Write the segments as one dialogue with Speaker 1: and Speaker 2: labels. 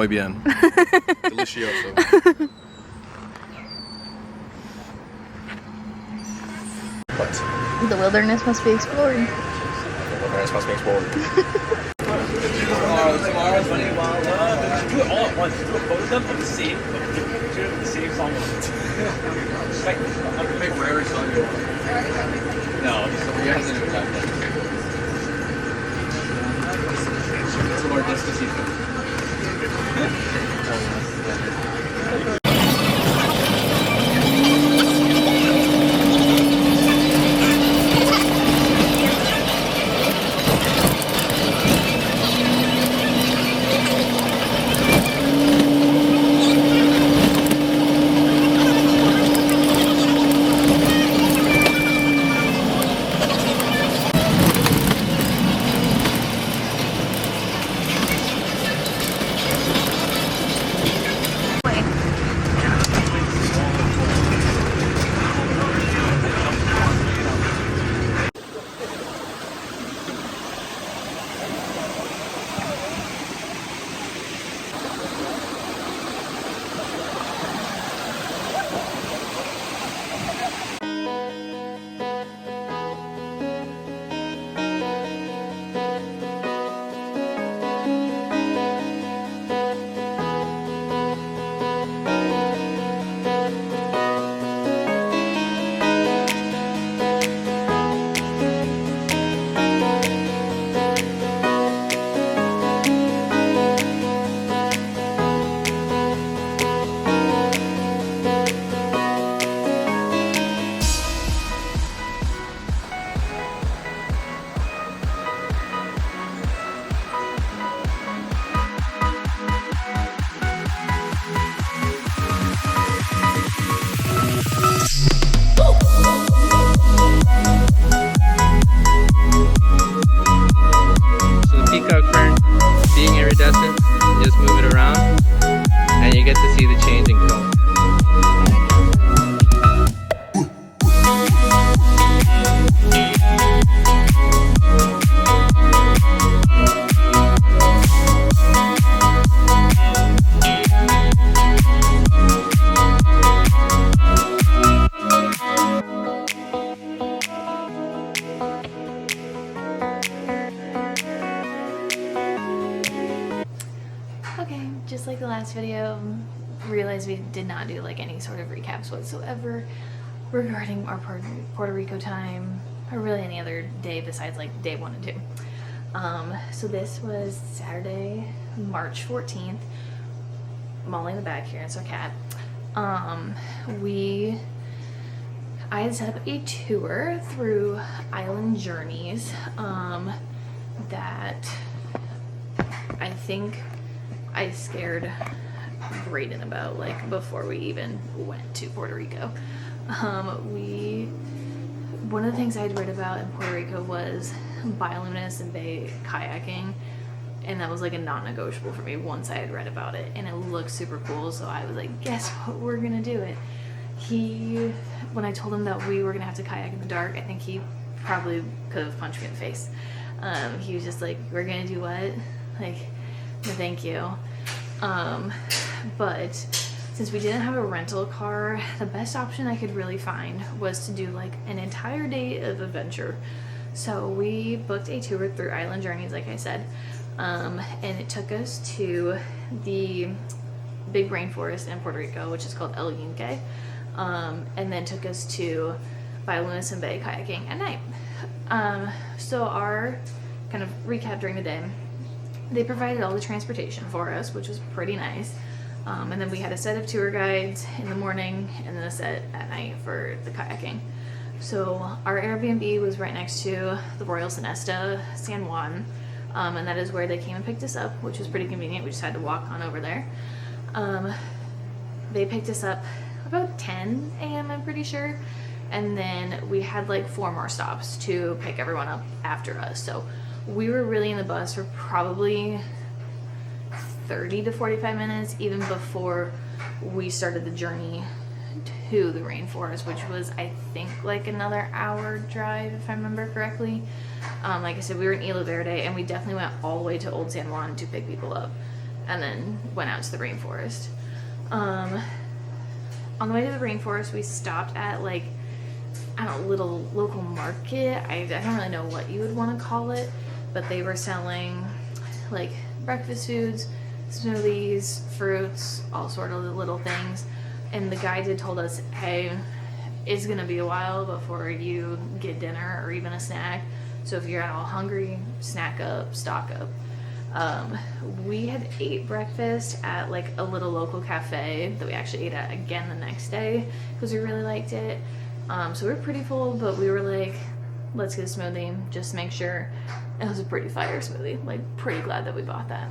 Speaker 1: Muy bien. Delicioso. What?
Speaker 2: The wilderness must be explored.
Speaker 1: The wilderness must be explored.
Speaker 3: Tomorrow's running wild. Do it all at once. Do both of them of the same song. Like, I can make whatever song you want. No, you have to do that. It's more Despacito.
Speaker 2: Okay, just like the last video, realized we did not do like any sort of recaps whatsoever regarding our Puerto Rico time, or really any other day besides like day 1 and 2. So this was Saturday, March 14th. Molly in the back here, and so Kat. I had set up a tour through Island Journeys that I think I scared Brayden about, like, before we even went to Puerto Rico. One of the things I had read about in Puerto Rico was Bioluminescent kayaking, and that was like a non-negotiable for me once I had read about it, and it looked super cool, so I was like, guess what, we're gonna do it. When I told him that we were gonna have to kayak in the dark, I think he probably could have punched me in the face. He was just like, we're gonna do what? Like, no thank you. But since we didn't have a rental car, the best option I could really find was to do like an entire day of adventure. So we booked a tour through Island Journeys, like I said, and it took us to the big rainforest in Puerto Rico, which is called Yunque, and then took us to Bioluminescent Bay kayaking at night. So our kind of recap during the day, they provided all the transportation for us, which was pretty nice. And then we had a set of tour guides in the morning and then a set at night for the kayaking. So our Airbnb was right next to the Royal Sonesta San Juan, and that is where they came and picked us up, which was pretty convenient. We just had to walk on over there. They picked us up about 10 a.m. I'm pretty sure, and then we had like 4 more stops to pick everyone up after us. So we were really in the bus for probably 30 to 45 minutes even before we started the journey to the rainforest, which was, I think, like another hour drive if I remember correctly. Like I said, we were in Isla Verde, and we definitely went all the way to Old San Juan to pick people up. and then went out to the rainforest. On the way to the rainforest, we stopped at like, I don't know, little local market. I don't really know what you would want to call it, but they were selling like breakfast foods, smoothies, fruits, all sort of little things. And the guide had told us, hey, it's gonna be a while before you get dinner or even a snack. So if you're at all hungry, snack up, stock up. We had ate breakfast at like a little local cafe that we actually ate at again the next day because we really liked it. So we were pretty full, but we were like, let's get a smoothie, just to make sure. It was a pretty fire smoothie, like pretty glad that we bought that.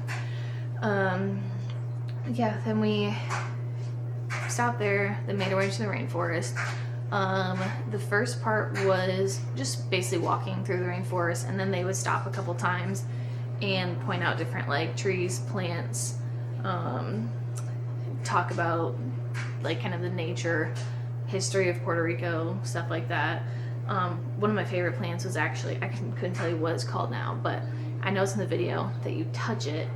Speaker 2: Yeah, then we stopped there, then made our way to the rainforest. The first part was just basically walking through the rainforest, and then they would stop a couple times and point out different like trees, plants, talk about like kind of the nature, history of Puerto Rico, stuff like that. One of my favorite plants was actually, I couldn't tell you what it's called now, but I noticed in the video that you touch it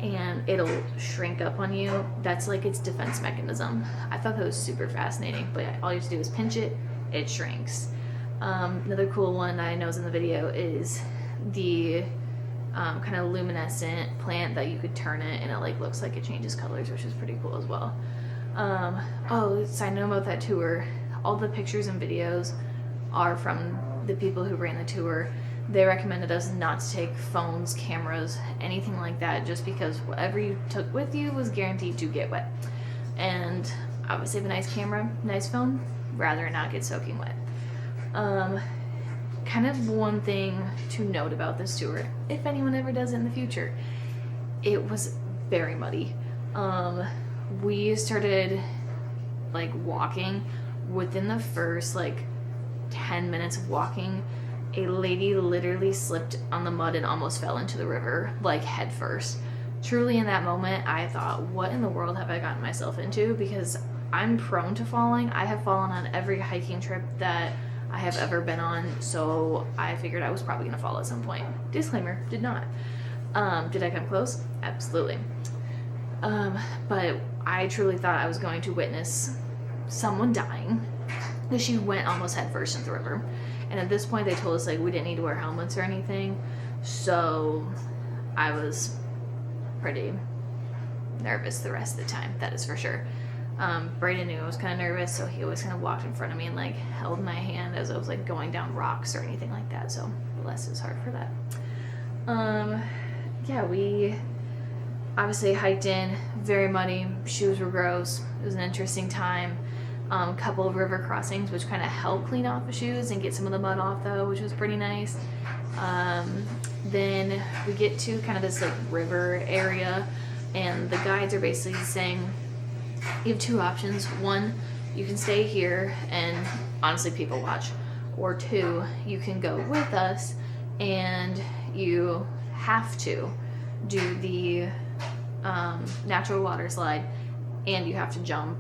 Speaker 2: and it'll shrink up on you. That's like its defense mechanism. I thought that was super fascinating, but all you have to do is pinch it, it shrinks. Another cool one I noticed in the video is the kind of luminescent plant that you could turn it and it like looks like it changes colors, which is pretty cool as well. Oh, side note about that tour, all the pictures and videos are from the people who ran the tour. They recommended us not to take phones, cameras, anything like that, just because whatever you took with you was guaranteed to get wet. And obviously have a nice camera, nice phone, rather not get soaking wet. Kind of one thing to note about this tour, if anyone ever does it in the future, it was very muddy. We started like walking. Within the first like 10 minutes of walking, a lady literally slipped on the mud and almost fell into the river, like head first. Truly in that moment, I thought, what in the world have I gotten myself into? Because I'm prone to falling. I have fallen on every hiking trip that I have ever been on, so I figured I was probably gonna fall at some point. Disclaimer, did not. Did I come close? Absolutely. But I truly thought I was going to witness someone dying because she went almost head first into the river. And at this point they told us like we didn't need to wear helmets or anything, so I was pretty nervous the rest of the time, that is for sure. Brayden knew I was kind of nervous, so he always kind of walked in front of me and like held my hand as I was like going down rocks or anything like that, so bless his heart for that. Yeah, we obviously hiked in, very muddy, shoes were gross, it was an interesting time. A couple of river crossings which kind of helped clean off the shoes and get some of the mud off though, which was pretty nice. Then we get to kind of this like river area, and the guides are basically saying you have two options. One, you can stay here and honestly people watch, or two, you can go with us and you have to do the natural water slide and you have to jump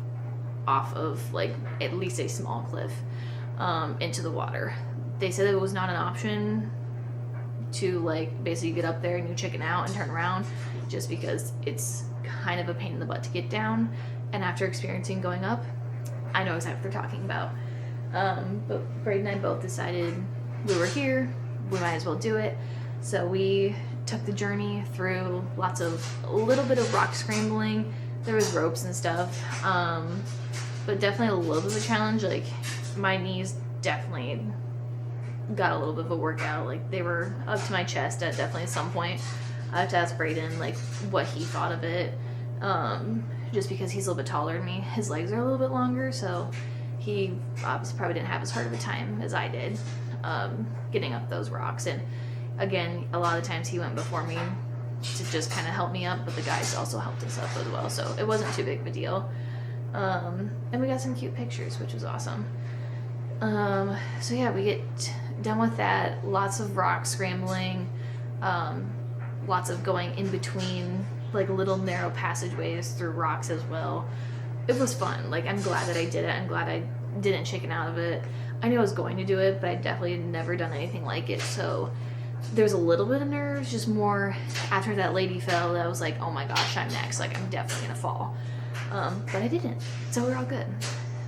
Speaker 2: off of like at least a small cliff into the water. They said it was not an option to like basically get up there and you chicken out and turn around, just because it's kind of a pain in the butt to get down. And after experiencing going up, I know exactly what they're talking about. But Braden and I both decided we were here, we might as well do it. So we took the journey through a little bit of rock scrambling. There was ropes and stuff, but definitely a little bit of a challenge. Like my knees definitely got a little bit of a workout. Like they were up to my chest at definitely some point. I have to ask Braden like what he thought of it, just because he's a little bit taller than me. His legs are a little bit longer, so he obviously probably didn't have as hard of a time as I did getting up those rocks. And again, a lot of times he went before me to just kind of help me up, but the guys also helped us up as well, so it wasn't too big of a deal. And we got some cute pictures, which was awesome. So yeah, we get done with that. Lots of rock scrambling, lots of going in between like little narrow passageways through rocks as well. It was fun. Like I'm glad that I did it. I'm glad I didn't chicken out of it. I knew I was going to do it, but I definitely had never done anything like it, so there was a little bit of nerves, just more after that lady fell that I was like, oh my gosh, I'm next. Like, I'm definitely gonna fall. But I didn't, so we're all good.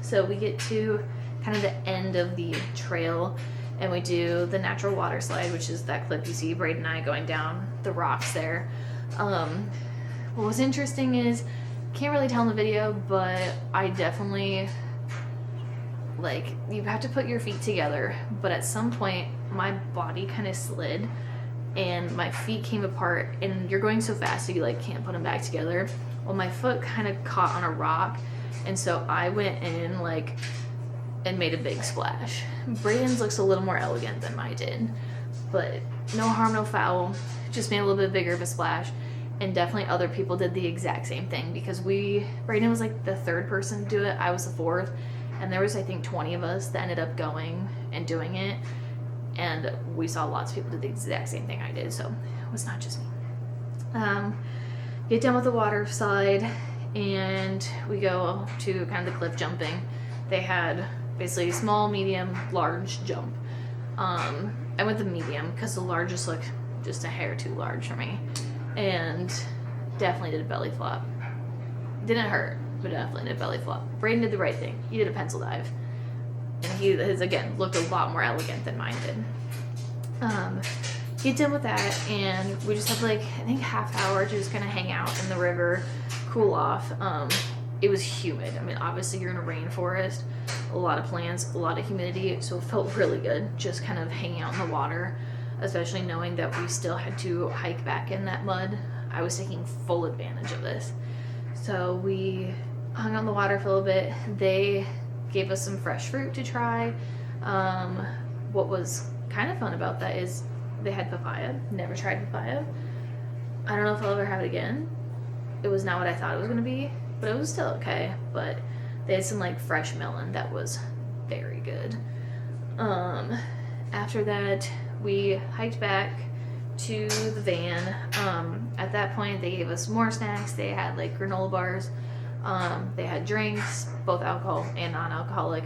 Speaker 2: So we get to kind of the end of the trail, and we do the natural water slide, which is that clip you see Braden and I going down the rocks there. What was interesting is, can't really tell in the video, but I definitely, like, you have to put your feet together, but at some point my body kind of slid and my feet came apart, and you're going so fast that you like can't put them back together. Well, my foot kind of caught on a rock, and so I went in like and made a big splash. Braden's looks a little more elegant than mine did, but no harm, no foul, just made a little bit bigger of a splash. And definitely other people did the exact same thing, because Braden was like the third person to do it, I was the fourth, and there was I think 20 of us that ended up going and doing it, and we saw lots of people do the exact same thing I did, so it was not just me. Get done with the water slide, and we go to kind of the cliff jumping. They had basically small, medium, large jump. I went the medium because the large just looked just a hair too large for me, and definitely did a belly flop. Didn't hurt, but definitely did a belly flop. Braden did the right thing. He did a pencil dive, and his again looked a lot more elegant than mine did. Get done with that, and we just had like I think half hour to just kind of hang out in the river, cool off. It was humid. I mean, obviously you're in a rainforest, a lot of plants, a lot of humidity, so it felt really good just kind of hanging out in the water, especially knowing that we still had to hike back in that mud. I was taking full advantage of this. So we hung on the water for a little bit. They gave us some fresh fruit to try. What was kind of fun about that is they had papaya. Never tried papaya. I don't know if I'll ever have it again. It was not what I thought it was going to be, but it was still okay. But they had some like fresh melon that was very good. After that, we hiked back to the van. At that point, they gave us more snacks. They had like granola bars. They had drinks, both alcohol and non-alcoholic.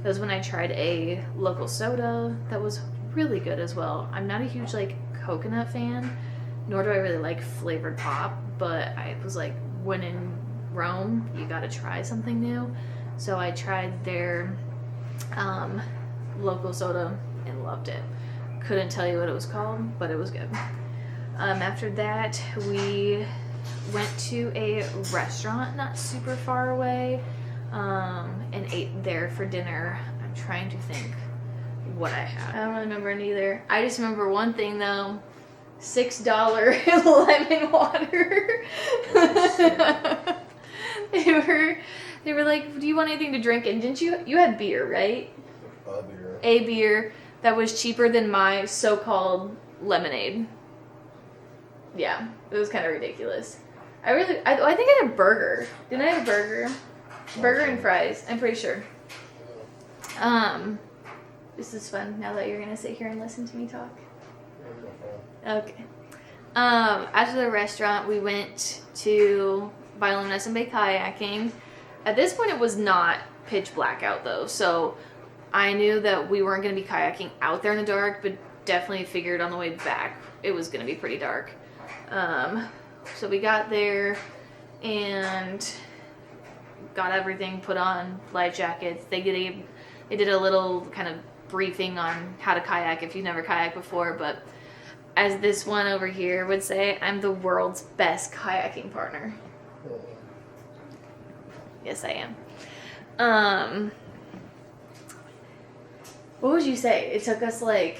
Speaker 2: That was when I tried a local soda that was really good as well. I'm not a huge like coconut fan, nor do I really like flavored pop, but I was like, when in Rome, you gotta try something new. So I tried their local soda and loved it. Couldn't tell you what it was called, but it was good. After that, we went to a restaurant not super far away, and ate there for dinner. I'm trying to think what I had. I don't remember it either. I just remember one thing though, $6 lemon water. They were like, do you want anything to drink? And didn't you had beer, right?
Speaker 1: Beer.
Speaker 2: A beer that was cheaper than my so-called lemonade. Yeah, it was kind of ridiculous. I think I had a burger. Didn't I have a burger? Burger and fries, I'm pretty sure. This is fun now that you're gonna sit here and listen to me talk. Okay. After the restaurant, we went to Bioluminescent Bay Kayaking. At this point, it was not pitch black out though, so I knew that we weren't going to be kayaking out there in the dark, but definitely figured on the way back it was going to be pretty dark. So we got there and got everything put on, life jackets. They did a little kind of briefing on how to kayak if you've never kayaked before, but as this one over here would say, I'm the world's best kayaking partner. Yes, I am. What would you say? It took us like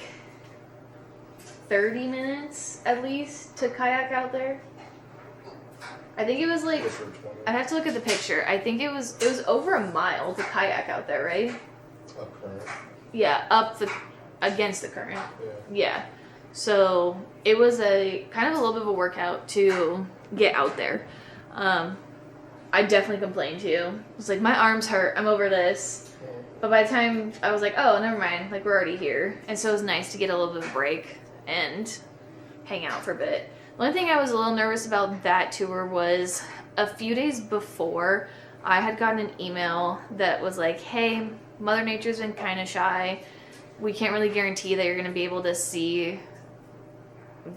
Speaker 2: 30 minutes at least to kayak out there. I think it was like, I'd have to look at the picture. I think it was over a mile to kayak out there, right?
Speaker 1: Up current.
Speaker 2: Yeah, against the current. Yeah. So it was a kind of a little bit of a workout to get out there. I definitely complained to you. I was like, my arms hurt. I'm over this. But by the time I was like, oh, never mind. Like, we're already here. And so it was nice to get a little bit of a break and hang out for a bit. The only thing I was a little nervous about that tour was a few days before, I had gotten an email that was like, hey, Mother Nature's been kind of shy. We can't really guarantee that you're going to be able to see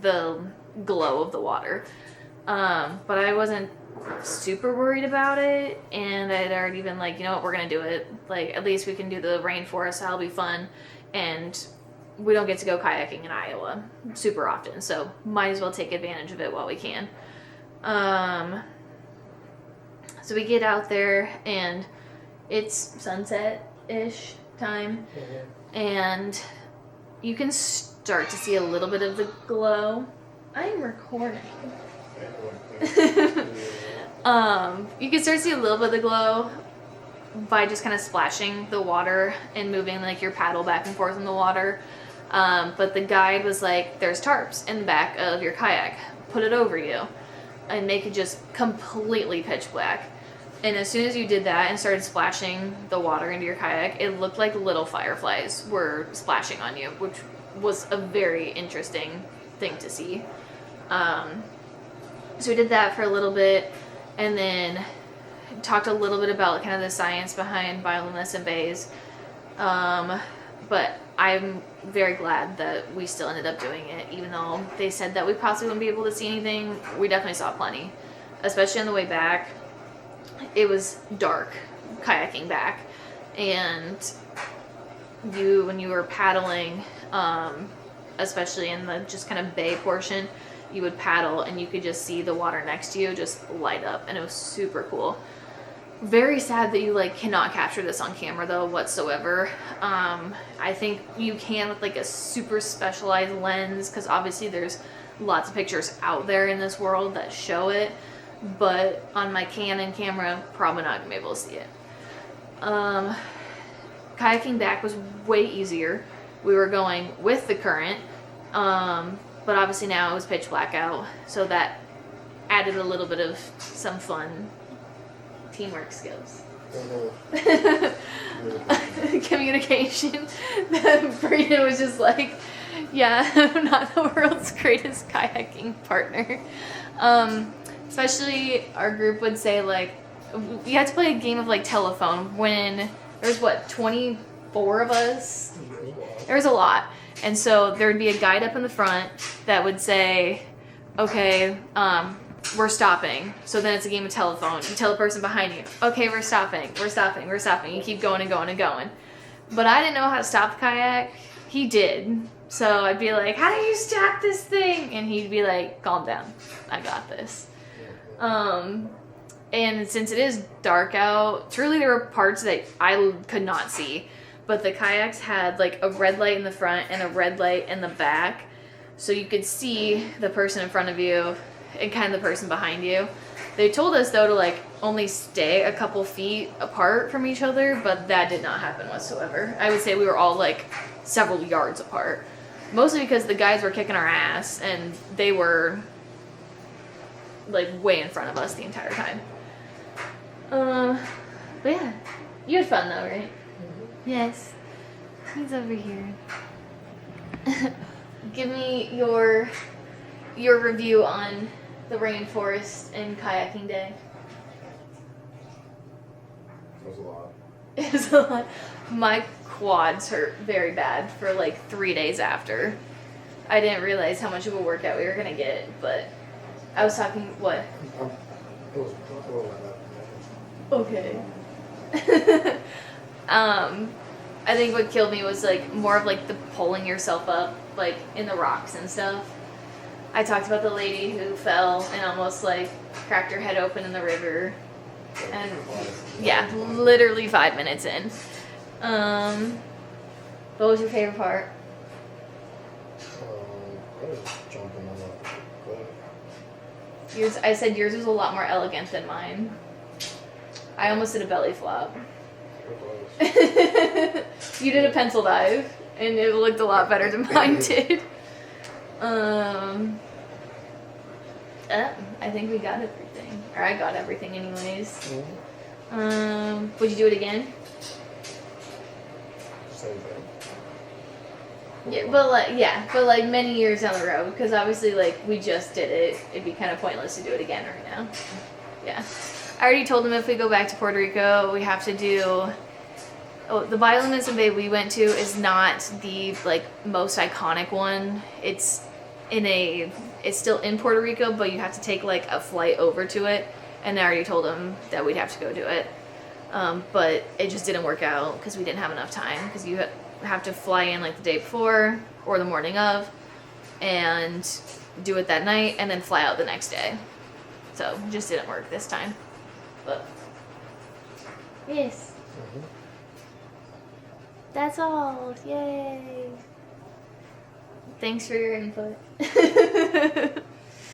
Speaker 2: the glow of the water. But I wasn't super worried about it, and I had already been like, you know what, we're gonna do it. Like, at least we can do the rainforest, that'll be fun, and we don't get to go kayaking in Iowa super often, so might as well take advantage of it while we can. So we get out there, and it's sunset-ish time, and you can start to see a little bit of the glow. I'm recording. You can start to see a little bit of the glow by just kind of splashing the water and moving like your paddle back and forth in the water. But the guide was like, there's tarps in the back of your kayak. Put it over you and make it just completely pitch black. And as soon as you did that and started splashing the water into your kayak, it looked like little fireflies were splashing on you, which was a very interesting thing to see. So we did that for a little bit, and then talked a little bit about kind of the science behind bioluminescent bays. But I'm very glad that we still ended up doing it, even though they said that we possibly wouldn't be able to see anything. We definitely saw plenty, especially on the way back. It was dark kayaking back, and when you were paddling, especially in the just kind of bay portion, you would paddle and you could just see the water next to you just light up, and it was super cool. Very sad that you like cannot capture this on camera though whatsoever. I think you can with like a super specialized lens, because obviously there's lots of pictures out there in this world that show it, but on my Canon camera, probably not gonna be able to see it. Kayaking back was way easier. We were going with the current, but obviously now it was pitch black out, so that added a little bit of some fun teamwork skills. Communication. Brayden was just like, yeah, I'm not the world's greatest kayaking partner. Especially our group would say like, we had to play a game of like telephone when there's 24 of us. There was a lot. And so there would be a guide up in the front that would say, okay, we're stopping. So then it's a game of telephone. You tell the person behind you, okay, we're stopping. You keep going and going and going. But I didn't know how to stop the kayak. He did. So I'd be like, how do you stop this thing? And he'd be like, calm down. I got this. And since it is dark out, truly there were parts that I could not see. But the kayaks had like a red light in the front and a red light in the back. So you could see the person in front of you and kind of the person behind you. They told us though to like only stay a couple feet apart from each other, but that did not happen whatsoever. I would say we were all like several yards apart. Mostly because the guys were kicking our ass and they were like way in front of us the entire time. But yeah, you had fun though, right? Mm-hmm. Yes. He's over here. Give me your review on the rainforest and kayaking day.
Speaker 1: It was a lot.
Speaker 2: It was a lot. My quads hurt very bad for like 3 days after. I didn't realize how much of a workout we were gonna get, but I was talking, what?
Speaker 1: It was
Speaker 2: Okay. I think what killed me was like more of like the pulling yourself up like in the rocks and stuff. I talked about the lady who fell and almost like cracked her head open in the river. And yeah, literally 5 minutes in. What was your favorite part?
Speaker 1: I was jumping on the cliff.
Speaker 2: Yours, I said yours was a lot more elegant than mine. I almost did a belly flop. You did a pencil dive, and it looked a lot better than mine did. I think we got everything. Or I got everything anyways. Would you do it again?
Speaker 1: Same thing.
Speaker 2: Yeah, but like many years down the road, because obviously like we just did it. It'd be kind of pointless to do it again right now. Yeah. I already told him if we go back to Puerto Rico, we have to do... Oh, the Bioluminescent Bay we went to is not the like most iconic one. It's it's still in Puerto Rico, but you have to take like a flight over to it. And I already told him that we'd have to go do it. But it just didn't work out because we didn't have enough time, because you have to fly in like the day before or the morning of and do it that night and then fly out the next day. So it just didn't work this time. But yes.
Speaker 1: Mhm.
Speaker 2: That's all. Yay. Thanks for your input.